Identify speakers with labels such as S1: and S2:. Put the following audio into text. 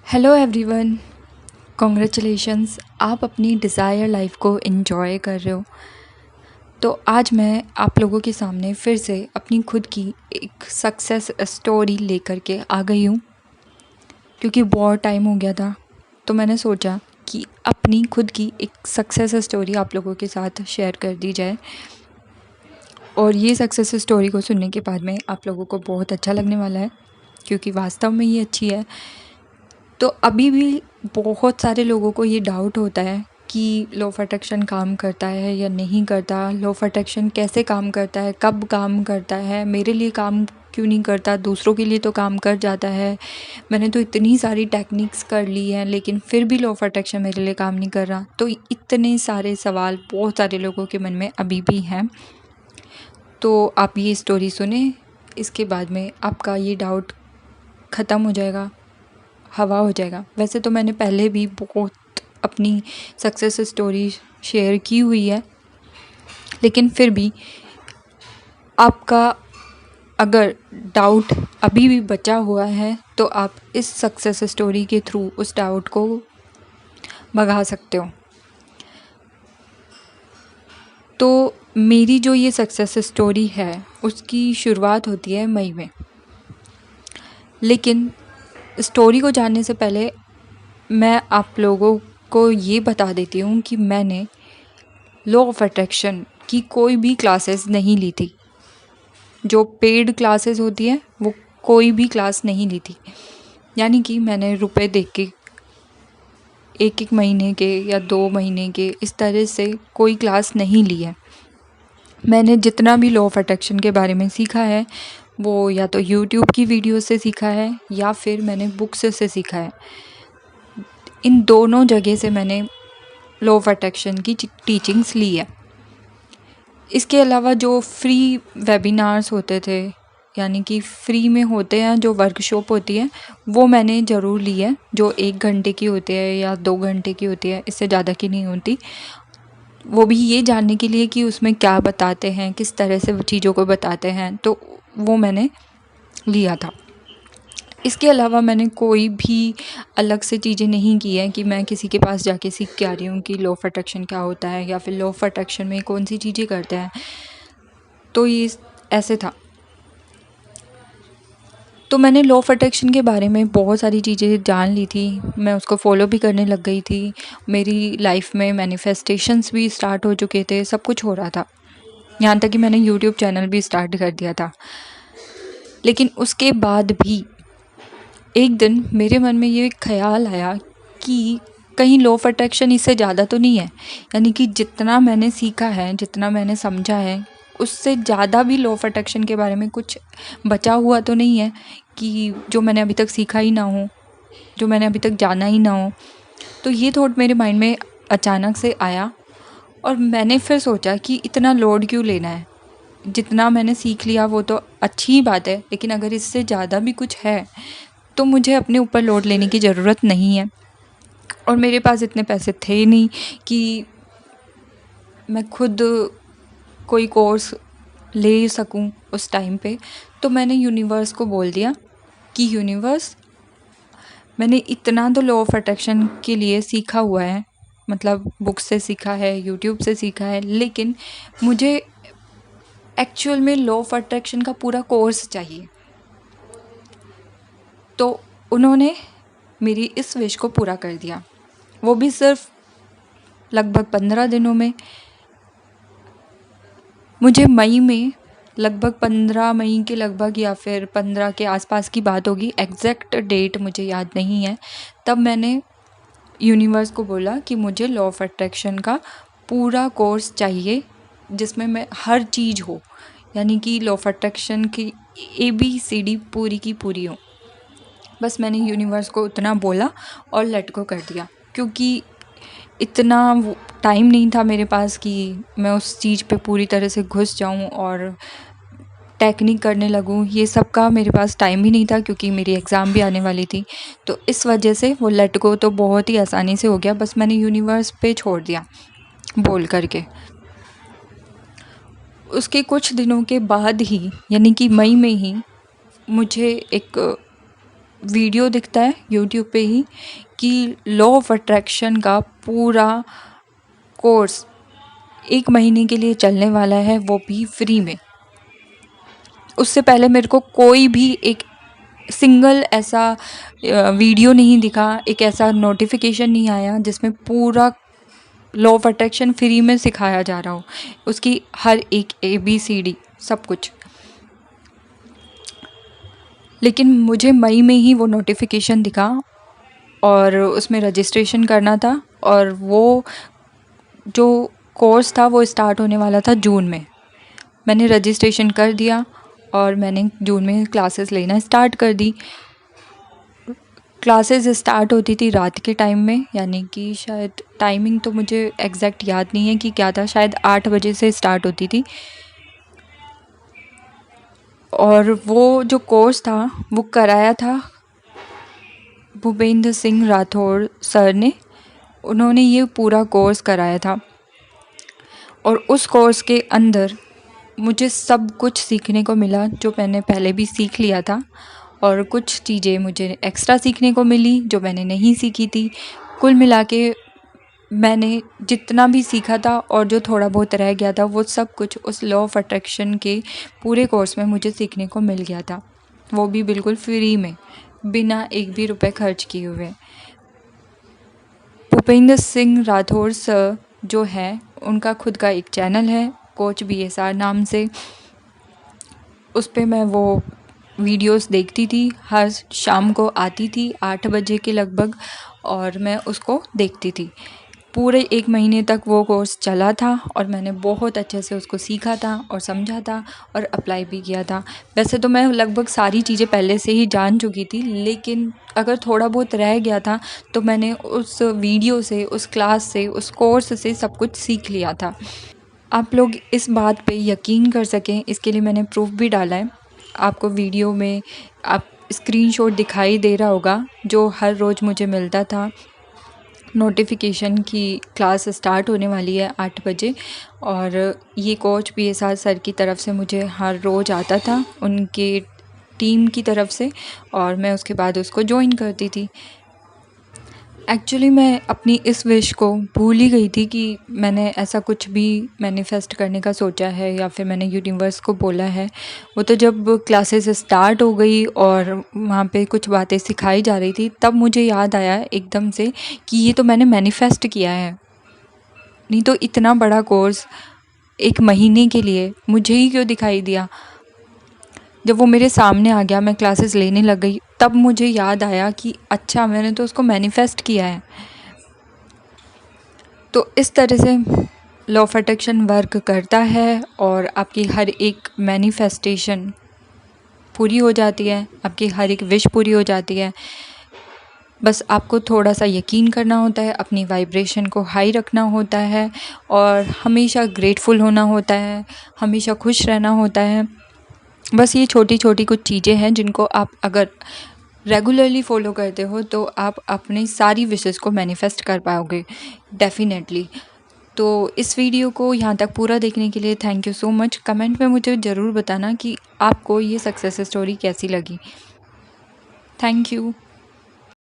S1: Hello everyone, congratulations. आप अपनी desire life को एंजॉय कर रहे हो। तो आज मैं आप लोगों के सामने फिर से अपनी खुद की एक सक्सेस स्टोरी लेकर के आ गई हूँ, क्योंकि बहुत टाइम हो गया था। तो मैंने सोचा कि अपनी खुद की एक सक्सेस स्टोरी आप लोगों के साथ शेयर कर दी जाए, और ये सक्सेस स्टोरी को सुनने के बाद में आप लोगों को बहुत अच्छा लगने वाला है, क्योंकि वास्तव में ये अच्छी है। तो अभी भी बहुत सारे लोगों को ये डाउट होता है कि लॉ ऑफ अट्रैक्शन काम करता है या नहीं करता, लॉ ऑफ अट्रैक्शन कैसे काम करता है, कब काम करता है, मेरे लिए काम क्यों नहीं करता, दूसरों के लिए तो काम कर जाता है। मैंने तो इतनी सारी टेक्निक्स कर ली हैं लेकिन फिर भी लॉ ऑफ अट्रैक्शन मेरे लिए काम नहीं कर रहा। तो इतने सारे सवाल बहुत सारे लोगों के मन में अभी भी हैं। तो आप ये स्टोरी सुने, इसके बाद में आपका ये डाउट ख़त्म हो जाएगा, हवा हो जाएगा। वैसे तो मैंने पहले भी बहुत अपनी सक्सेस स्टोरी शेयर की हुई है, लेकिन फिर भी आपका अगर डाउट अभी भी बचा हुआ है तो आप इस सक्सेस स्टोरी के थ्रू उस डाउट को भगा सकते हो। तो मेरी जो ये सक्सेस स्टोरी है उसकी शुरुआत होती है मई में। लेकिन स्टोरी को जानने से पहले मैं आप लोगों को ये बता देती हूँ कि मैंने लॉ ऑफ अट्रैक्शन की कोई भी क्लासेस नहीं ली थी। जो पेड क्लासेस होती है वो कोई भी क्लास नहीं ली थी। यानी कि मैंने रुपए दे के एक एक महीने के या 2 महीने के इस तरह से कोई क्लास नहीं ली है। मैंने जितना भी लॉ ऑफ अट्रैक्शन के बारे में सीखा है वो या तो यूट्यूब की वीडियो से सीखा है या फिर मैंने बुक्स से सीखा है। इन दोनों जगह से मैंने लॉ ऑफ अट्रैक्शन की टीचिंग्स ली है। इसके अलावा जो फ्री वेबिनार्स होते थे, यानी कि फ्री में होते हैं जो वर्कशॉप होती है, वो मैंने ज़रूर ली है। जो 1 घंटे की होती है या 2 घंटे की होती है, इससे ज़्यादा की नहीं होती। वो भी ये जानने के लिए कि उसमें क्या बताते हैं, किस तरह से वो चीज़ों को बताते हैं, तो वो मैंने लिया था। इसके अलावा मैंने कोई भी अलग से चीज़ें नहीं की हैं कि मैं किसी के पास जाके सीख के आ रही हूँ कि लॉ ऑफ अट्रैक्शन क्या होता है या फिर लॉ ऑफ अट्रैक्शन में कौन सी चीज़ें करते हैं। तो ये ऐसे था। तो मैंने लॉ ऑफ अट्रैक्शन के बारे में बहुत सारी चीज़ें जान ली थी, मैं उसको फॉलो भी करने लग गई थी। मेरी लाइफ में मैनिफेस्टेशंस भी स्टार्ट हो चुके थे, सब कुछ हो रहा था। यहाँ तक कि मैंने यूट्यूब चैनल भी स्टार्ट कर दिया था। लेकिन उसके बाद भी एक दिन मेरे मन में ये ख्याल आया कि कहीं लॉ ऑफ अट्रैक्शन इससे ज़्यादा तो नहीं है। यानी कि जितना मैंने सीखा है, जितना मैंने समझा है, उससे ज़्यादा भी लॉ ऑफ अट्रैक्शन के बारे में कुछ बचा हुआ तो नहीं है कि जो मैंने अभी तक सीखा ही ना हो, जो मैंने अभी तक जाना ही ना हो। तो ये थॉट मेरे माइंड में अचानक से आया और मैंने फिर सोचा कि इतना लोड क्यों लेना है। जितना मैंने सीख लिया वो तो अच्छी ही बात है, लेकिन अगर इससे ज़्यादा भी कुछ है तो मुझे अपने ऊपर लोड लेने की ज़रूरत नहीं है। और मेरे पास इतने पैसे थे नहीं कि मैं खुद कोई कोर्स ले सकूं उस टाइम पे। तो मैंने यूनिवर्स को बोल दिया कि यूनिवर्स, मैंने इतना तो लॉ ऑफ अट्रैक्शन के लिए सीखा हुआ है, मतलब बुक से सीखा है, यूट्यूब से सीखा है, लेकिन मुझे एक्चुअल में लॉ ऑफ अट्रैक्शन का पूरा कोर्स चाहिए। तो उन्होंने मेरी इस विश को पूरा कर दिया, वो भी सिर्फ लगभग 15 दिनों में। मुझे मई में लगभग 15 मई के लगभग या फिर 15 के आसपास की बात होगी, एग्जैक्ट डेट मुझे याद नहीं है। तब मैंने यूनिवर्स को बोला कि मुझे लॉ ऑफ अट्रैक्शन का पूरा कोर्स चाहिए जिसमें मैं हर चीज़ हो, यानी कि लॉ ऑफ अट्रैक्शन की ABCD पूरी की पूरी हो। बस मैंने यूनिवर्स को उतना बोला और लेट गो कर दिया, क्योंकि इतना टाइम नहीं था मेरे पास कि मैं उस चीज़ पे पूरी तरह से घुस जाऊं और टेक्निक करने लगूं। ये सब का मेरे पास टाइम भी नहीं था, क्योंकि मेरी एग्ज़ाम भी आने वाली थी। तो इस वजह से वो लेट गो तो बहुत ही आसानी से हो गया, बस मैंने यूनिवर्स पे छोड़ दिया बोल करके। उसके कुछ दिनों के बाद ही, यानी कि मई में ही, मुझे एक वीडियो दिखता है यूट्यूब पे ही कि लॉ ऑफ अट्रैक्शन का पूरा कोर्स 1 महीने के लिए चलने वाला है, वो भी फ्री में। उससे पहले मेरे को कोई भी एक सिंगल ऐसा वीडियो नहीं दिखा, एक ऐसा नोटिफिकेशन नहीं आया जिसमें पूरा लॉ ऑफ अट्रैक्शन फ्री में सिखाया जा रहा हो, उसकी हर एक ABCD सब कुछ। लेकिन मुझे मई में ही वो नोटिफिकेशन दिखा और उसमें रजिस्ट्रेशन करना था, और वो जो कोर्स था वो स्टार्ट होने वाला था जून में। मैंने रजिस्ट्रेशन कर दिया और मैंने जून में क्लासेस लेना स्टार्ट कर दी। क्लासेस स्टार्ट होती थी रात के टाइम में, यानी कि शायद टाइमिंग तो मुझे एग्जैक्ट याद नहीं है कि क्या था, शायद 8 बजे से स्टार्ट होती थी। और वो जो कोर्स था वो कराया था भूपेंद्र सिंह राठौर सर ने। उन्होंने ये पूरा कोर्स कराया था और उस कोर्स के अंदर मुझे सब कुछ सीखने को मिला जो मैंने पहले भी सीख लिया था, और कुछ चीज़ें मुझे एक्स्ट्रा सीखने को मिली जो मैंने नहीं सीखी थी। कुल मिला के मैंने जितना भी सीखा था और जो थोड़ा बहुत रह गया था वो सब कुछ उस लॉ ऑफ अट्रैक्शन के पूरे कोर्स में मुझे सीखने को मिल गया था, वो भी बिल्कुल फ्री में, बिना एक भी रुपए खर्च किए हुए। भूपेंद्र सिंह राठौर सर जो है उनका खुद का एक चैनल है कोच BSR नाम से। उस पे मैं वो वीडियोस देखती थी, हर शाम को आती थी 8 बजे के लगभग, और मैं उसको देखती थी। पूरे 1 महीने तक वो कोर्स चला था और मैंने बहुत अच्छे से उसको सीखा था और समझा था और अप्लाई भी किया था। वैसे तो मैं लगभग सारी चीज़ें पहले से ही जान चुकी थी, लेकिन अगर थोड़ा बहुत रह गया था तो मैंने उस वीडियो से, उस क्लास से, उस कोर्स से सब कुछ सीख लिया था। आप लोग इस बात पे यकीन कर सकें इसके लिए मैंने प्रूफ भी डाला है। आपको वीडियो में आप स्क्रीनशॉट दिखाई दे रहा होगा जो हर रोज़ मुझे मिलता था नोटिफिकेशन की क्लास स्टार्ट होने वाली है 8 बजे, और ये कोच BSR सर की तरफ से मुझे हर रोज़ आता था उनके टीम की तरफ से, और मैं उसके बाद उसको ज्वाइन करती थी। एक्चुअली मैं अपनी इस विश को भूल ही गई थी कि मैंने ऐसा कुछ भी मैनिफेस्ट करने का सोचा है या फिर मैंने यूनिवर्स को बोला है। वो तो जब क्लासेस स्टार्ट हो गई और वहाँ पे कुछ बातें सिखाई जा रही थी तब मुझे याद आया एकदम से कि ये तो मैंने मैनिफेस्ट किया है। नहीं तो इतना बड़ा कोर्स 1 महीने के लिए मुझे ही क्यों दिखाई दिया। जब वो मेरे सामने आ गया, मैं क्लासेस लेने लग गई, तब मुझे याद आया कि अच्छा मैंने तो उसको मैनिफेस्ट किया है। तो इस तरह से लॉ ऑफ अट्रैक्शन वर्क करता है और आपकी हर एक मैनिफेस्टेशन पूरी हो जाती है, आपकी हर एक विश पूरी हो जाती है। बस आपको थोड़ा सा यकीन करना होता है, अपनी वाइब्रेशन को हाई रखना होता है और हमेशा ग्रेटफुल होना होता है, हमेशा खुश रहना होता है। बस ये छोटी छोटी कुछ चीज़ें हैं जिनको आप अगर रेगुलरली फॉलो करते हो तो आप अपनी सारी विशेस को मैनिफेस्ट कर पाओगे डेफिनेटली। तो इस वीडियो को यहाँ तक पूरा देखने के लिए thank you so much. Comment में मुझे ज़रूर बताना कि आपको ये सक्सेस स्टोरी कैसी लगी। Thank you.